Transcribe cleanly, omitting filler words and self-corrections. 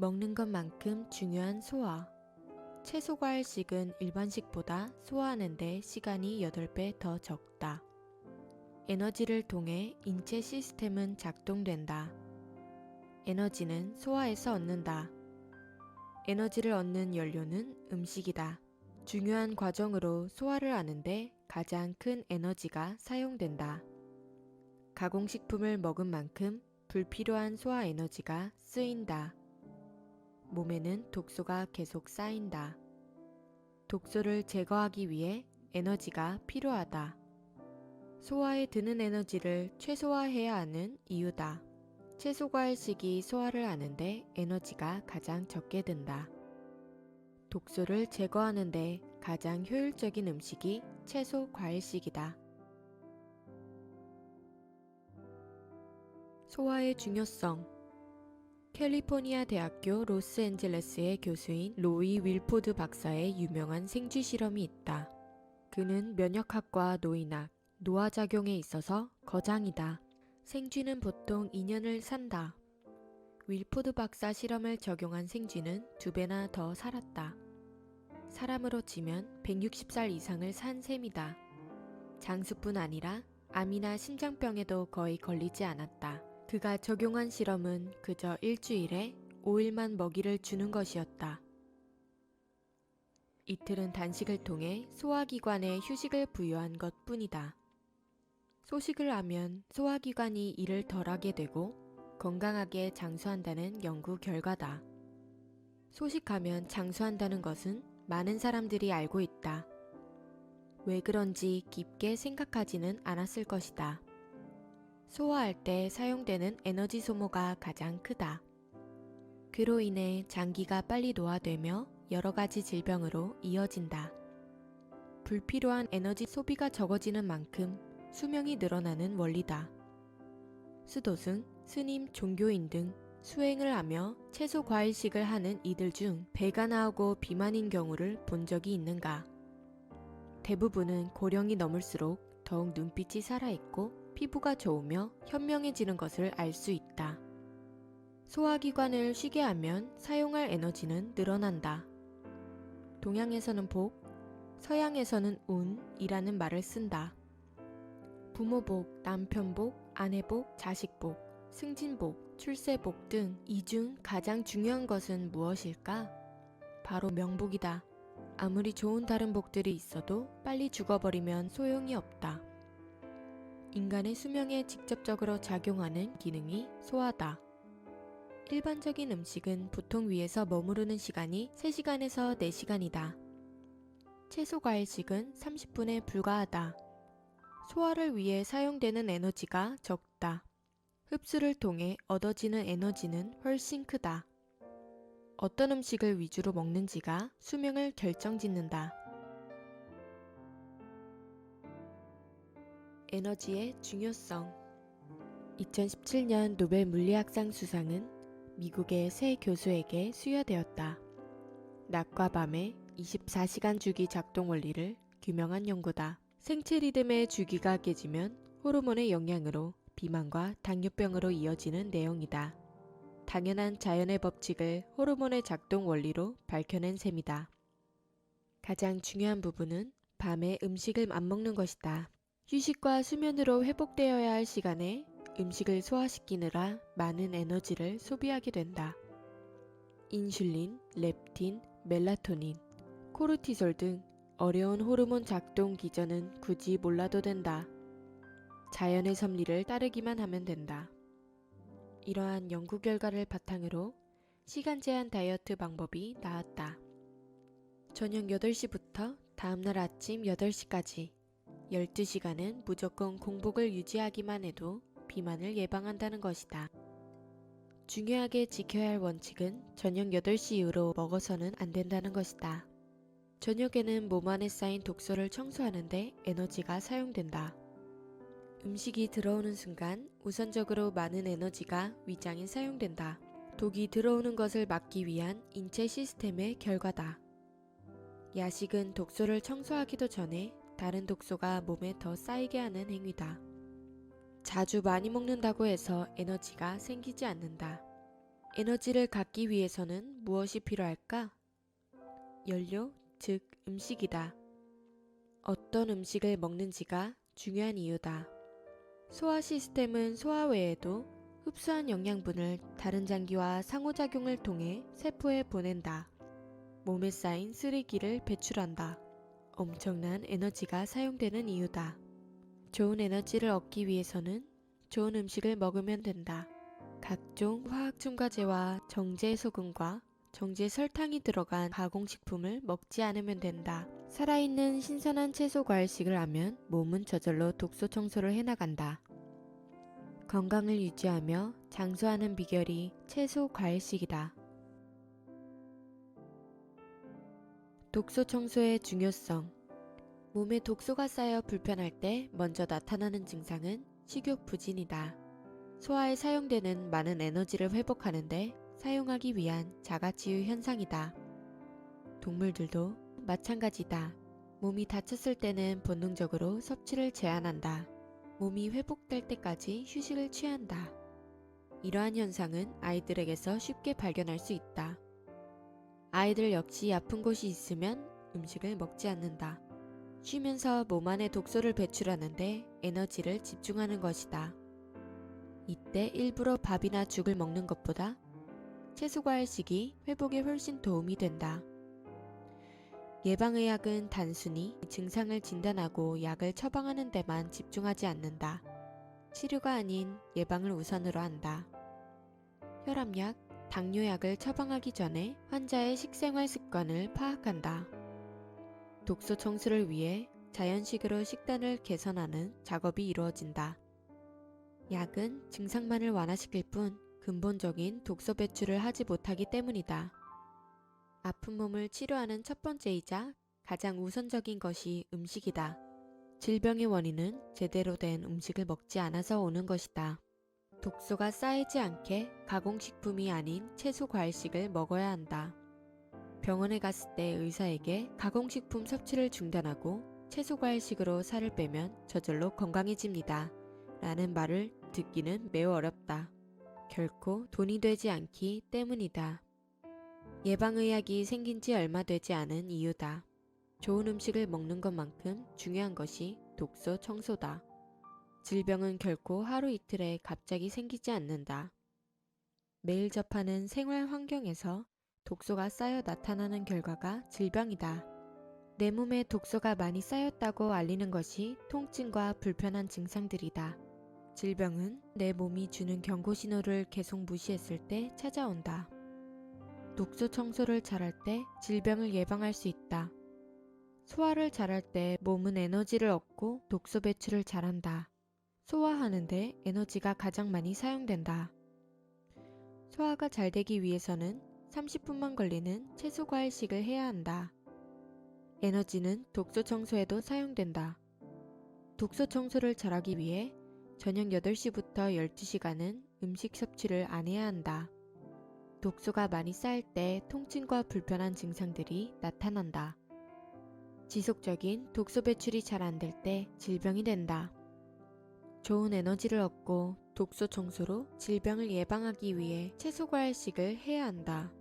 먹는 것만큼 중요한 소화. 채소 과일식은 일반식보다 소화하는데 시간이 8배 더 적다. 에너지를 통해 인체 시스템은 작동된다. 에너지는 소화에서 얻는다. 에너지를 얻는 연료는 음식이다. 중요한 과정으로 소화를 하는데 가장 큰 에너지가 사용된다. 가공식품을 먹은 만큼 불필요한 소화 에너지가 쓰인다. 몸에는 독소가 계속 쌓인다. 독소를 제거하기 위해 에너지가 필요하다. 소화에 드는 에너지를 최소화해야 하는 이유다. 채소 과일식이 소화를 하는데 에너지가 가장 적게 든다. 독소를 제거하는데 가장 효율적인 음식이 채소 과일식이다. 소화의 중요성. 캘리포니아 대학교 로스앤젤레스의 교수인 로이 윌포드 박사의 유명한 생쥐 실험이 있다. 그는 면역학과 노인학, 노화작용에 있어서 거장이다. 생쥐는 보통 2년을 산다. 윌포드 박사 실험을 적용한 생쥐는 2배나 더 살았다. 사람으로 치면 160살 이상을 산 셈이다. 장수뿐 아니라 암이나 심장병에도 거의 걸리지 않았다. 그가 적용한 실험은 그저 일주일에 5일만 먹이를 주는 것이었다. 이틀은 단식을 통해 소화기관에 휴식을 부여한 것 뿐이다. 소식을 하면 소화기관이 일을 덜하게 되고 건강하게 장수한다는 연구 결과다. 소식하면 장수한다는 것은 많은 사람들이 알고 있다. 왜 그런지 깊게 생각하지는 않았을 것이다. 소화할 때 사용되는 에너지 소모가 가장 크다. 그로 인해 장기가 빨리 노화되며 여러 가지 질병으로 이어진다. 불필요한 에너지 소비가 적어지는 만큼 수명이 늘어나는 원리다. 수도승, 스님, 종교인 등 수행을 하며 채소 과일식을 하는 이들 중 배가 나오고 비만인 경우를 본 적이 있는가? 대부분은 고령이 넘을수록 더욱 눈빛이 살아있고 피부가 좋으며 현명해지는 것을 알 수 있다. 소화기관을 쉬게 하면 사용할 에너지는 늘어난다. 동양에서는 복, 서양에서는 운이라는 말을 쓴다. 부모복, 남편복, 아내복, 자식복, 승진복, 출세복 등 이 중 가장 중요한 것은 무엇일까? 바로 명복이다. 아무리 좋은 다른 복들이 있어도 빨리 죽어버리면 소용이 없다. 인간의 수명에 직접적으로 작용하는 기능이 소화다. 일반적인 음식은 보통 위에서 머무르는 시간이 3시간에서 4시간이다. 채소 과일식은 30분에 불과하다. 소화를 위해 사용되는 에너지가 적다. 흡수를 통해 얻어지는 에너지는 훨씬 크다. 어떤 음식을 위주로 먹는지가 수명을 결정짓는다. 에너지의 중요성. 2017년 노벨 물리학상 수상은 미국의 세 교수에게 수여되었다. 낮과 밤의 24시간 주기 작동 원리를 규명한 연구다. 생체 리듬의 주기가 깨지면 호르몬의 영향으로 비만과 당뇨병으로 이어지는 내용이다. 당연한 자연의 법칙을 호르몬의 작동 원리로 밝혀낸 셈이다. 가장 중요한 부분은 밤에 음식을 안 먹는 것이다. 휴식과 수면으로 회복되어야 할 시간에 음식을 소화시키느라 많은 에너지를 소비하게 된다. 인슐린, 렙틴, 멜라토닌, 코르티솔 등 어려운 호르몬 작동 기전은 굳이 몰라도 된다. 자연의 섭리를 따르기만 하면 된다. 이러한 연구 결과를 바탕으로 시간 제한 다이어트 방법이 나왔다. 저녁 8시부터 다음날 아침 8시까지 12시간은 무조건 공복을 유지하기만 해도 비만을 예방한다는 것이다. 중요하게 지켜야 할 원칙은 저녁 8시 이후로 먹어서는 안 된다는 것이다. 저녁에는 몸 안에 쌓인 독소를 청소하는데 에너지가 사용된다. 음식이 들어오는 순간 우선적으로 많은 에너지가 위장에 사용된다. 독이 들어오는 것을 막기 위한 인체 시스템의 결과다. 야식은 독소를 청소하기도 전에 다른 독소가 몸에 더 쌓이게 하는 행위다. 자주 많이 먹는다고 해서 에너지가 생기지 않는다. 에너지를 갖기 위해서는 무엇이 필요할까? 연료, 즉 음식이다. 어떤 음식을 먹는지가 중요한 이유다. 소화 시스템은 소화 외에도 흡수한 영양분을 다른 장기와 상호작용을 통해 세포에 보낸다. 몸에 쌓인 쓰레기를 배출한다. 엄청난 에너지가 사용되는 이유다. 좋은 에너지를 얻기 위해서는 좋은 음식을 먹으면 된다. 각종 화학 첨가제와 정제 소금과 정제 설탕이 들어간 가공식품을 먹지 않으면 된다. 살아있는 신선한 채소 과일식을 하면 몸은 저절로 독소 청소를 해나간다. 건강을 유지하며 장수하는 비결이 채소 과일식이다. 독소 청소의 중요성. 몸에 독소가 쌓여 불편할 때 먼저 나타나는 증상은 식욕 부진이다. 소화에 사용되는 많은 에너지를 회복하는데 사용하기 위한 자가치유 현상이다. 동물들도 마찬가지다. 몸이 다쳤을 때는 본능적으로 섭취를 제한한다. 몸이 회복될 때까지 휴식을 취한다. 이러한 현상은 아이들에게서 쉽게 발견할 수 있다. 아이들 역시 아픈 곳이 있으면 음식을 먹지 않는다. 쉬면서 몸 안에 독소를 배출하는데 에너지를 집중하는 것이다. 이때 일부러 밥이나 죽을 먹는 것보다 채소과일식이 회복에 훨씬 도움이 된다. 예방의학은 단순히 증상을 진단하고 약을 처방하는 데만 집중하지 않는다. 치료가 아닌 예방을 우선으로 한다. 혈압약, 당뇨약을 처방하기 전에 환자의 식생활 습관을 파악한다. 독소 청소를 위해 자연식으로 식단을 개선하는 작업이 이루어진다. 약은 증상만을 완화시킬 뿐 근본적인 독소 배출을 하지 못하기 때문이다. 아픈 몸을 치료하는 첫 번째이자 가장 우선적인 것이 음식이다. 질병의 원인은 제대로 된 음식을 먹지 않아서 오는 것이다. 독소가 쌓이지 않게 가공식품이 아닌 채소 과일식을 먹어야 한다. 병원에 갔을 때 의사에게 가공식품 섭취를 중단하고 채소 과일식으로 살을 빼면 저절로 건강해집니다. 라는 말을 듣기는 매우 어렵다. 결코 돈이 되지 않기 때문이다. 예방의학이 생긴 지 얼마 되지 않은 이유다. 좋은 음식을 먹는 것만큼 중요한 것이 독소 청소다. 질병은 결코 하루 이틀에 갑자기 생기지 않는다. 매일 접하는 생활 환경에서 독소가 쌓여 나타나는 결과가 질병이다. 내 몸에 독소가 많이 쌓였다고 알리는 것이 통증과 불편한 증상들이다. 질병은 내 몸이 주는 경고 신호를 계속 무시했을 때 찾아온다. 독소 청소를 잘할 때 질병을 예방할 수 있다. 소화를 잘할 때 몸은 에너지를 얻고 독소 배출을 잘한다. 소화하는데 에너지가 가장 많이 사용된다. 소화가 잘 되기 위해서는 30분만 걸리는 채소 과일식을 해야 한다. 에너지는 독소 청소에도 사용된다. 독소 청소를 잘하기 위해 저녁 8시부터 12시간은 음식 섭취를 안 해야 한다. 독소가 많이 쌓일 때 통증과 불편한 증상들이 나타난다. 지속적인 독소 배출이 잘 안 될 때 질병이 된다. 좋은 에너지를 얻고 독소 청소로 질병을 예방하기 위해 채소 과일식을 해야 한다.